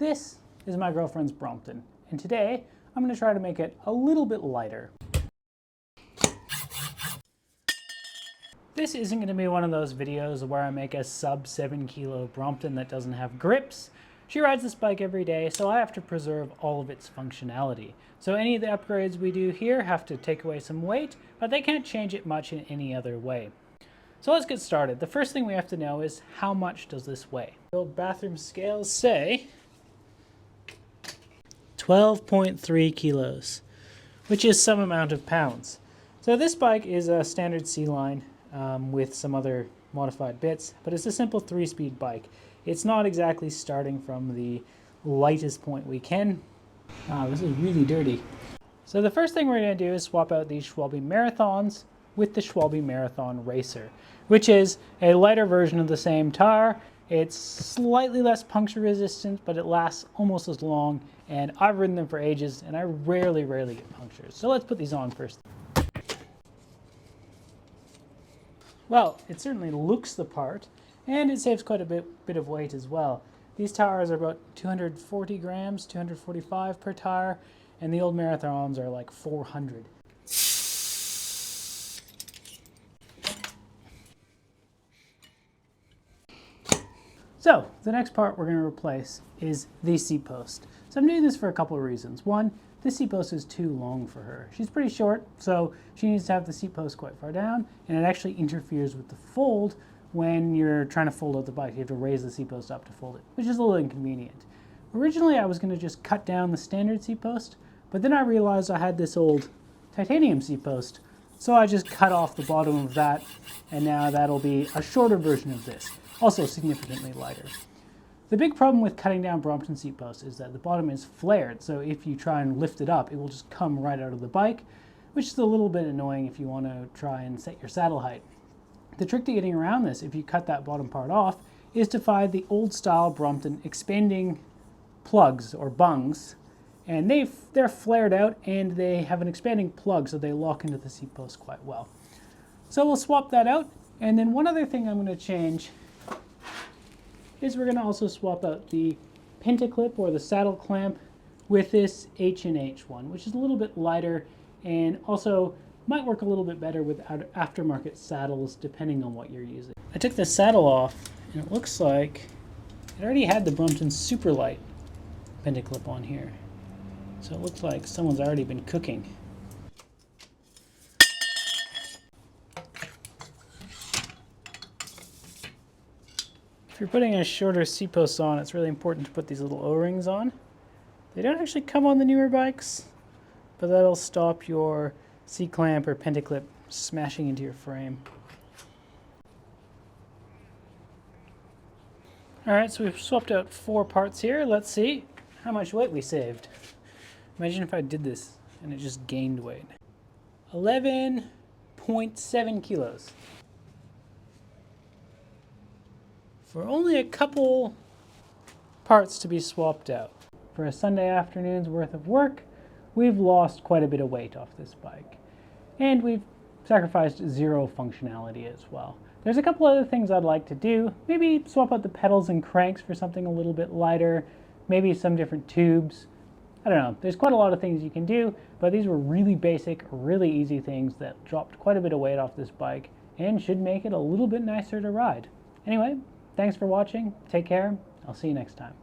This is my girlfriend's Brompton, and today I'm going to try to make it a little bit lighter. This isn't going to be one of those videos where I make a sub 7 kilo Brompton that doesn't have grips. She rides this bike every day, so I have to preserve all of its functionality. So any of the upgrades we do here have to take away some weight, but they can't change it much in any other way. So let's get started. The first thing we have to know is how much does this weigh? The old bathroom scales say 12.3 kilos, which is some amount of pounds. So this bike is a standard C-line with some other modified bits, but it's a simple 3-speed bike. It's not exactly starting from the lightest point we can. This is really dirty. So the first thing we're going to do is swap out these Schwalbe Marathons with the Schwalbe Marathon Racer, which is a lighter version of the same tire. It's slightly less puncture resistant, but it lasts almost as long, and I've ridden them for ages, and I rarely get punctures. So let's put these on first. Well, it certainly looks the part, and it saves quite a bit of weight as well. These tires are about 240 grams, 245 per tire, and the old Marathons are like 400. So, the next part we're going to replace is the seat post. So I'm doing this for a couple of reasons. One, this seat post is too long for her. She's pretty short, so she needs to have the seat post quite far down, and it actually interferes with the fold when you're trying to fold out the bike. You have to raise the seat post up to fold it, which is a little inconvenient. Originally, I was going to just cut down the standard seat post, but then I realized I had this old titanium seat post, so I just cut off the bottom of that, and now that'll be a shorter version of this. Also significantly lighter. The big problem with cutting down Brompton seat posts is that the bottom is flared, so if you try and lift it up, it will just come right out of the bike, which is a little bit annoying if you want to try and set your saddle height. The trick to getting around this, if you cut that bottom part off, is to find the old style Brompton expanding plugs or bungs, and they're flared out and they have an expanding plug, so they lock into the seat post quite well. So we'll swap that out, and then one other thing I'm going to change is we're going to also swap out the pentaclip or the saddle clamp with this H&H one, which is a little bit lighter and also might work a little bit better with aftermarket saddles depending on what you're using. I took the saddle off and it looks like it already had the Brompton super light pentaclip on here. So it looks like someone's already been cooking. If you're putting a shorter seat post on, it's really important to put these little O-rings on. They don't actually come on the newer bikes, but that'll stop your seat clamp or pentaclip smashing into your frame. Alright, so we've swapped out 4 parts here. Let's see how much weight we saved. Imagine if I did this and it just gained weight. 11.7 kilos. For only a couple parts to be swapped out. For a Sunday afternoon's worth of work, we've lost quite a bit of weight off this bike. And we've sacrificed 0 functionality as well. There's a couple other things I'd like to do. Maybe swap out the pedals and cranks for something a little bit lighter. Maybe some different tubes. I don't know. There's quite a lot of things you can do, but these were really basic, really easy things that dropped quite a bit of weight off this bike and should make it a little bit nicer to ride. Anyway, thanks for watching. Take care. I'll see you next time.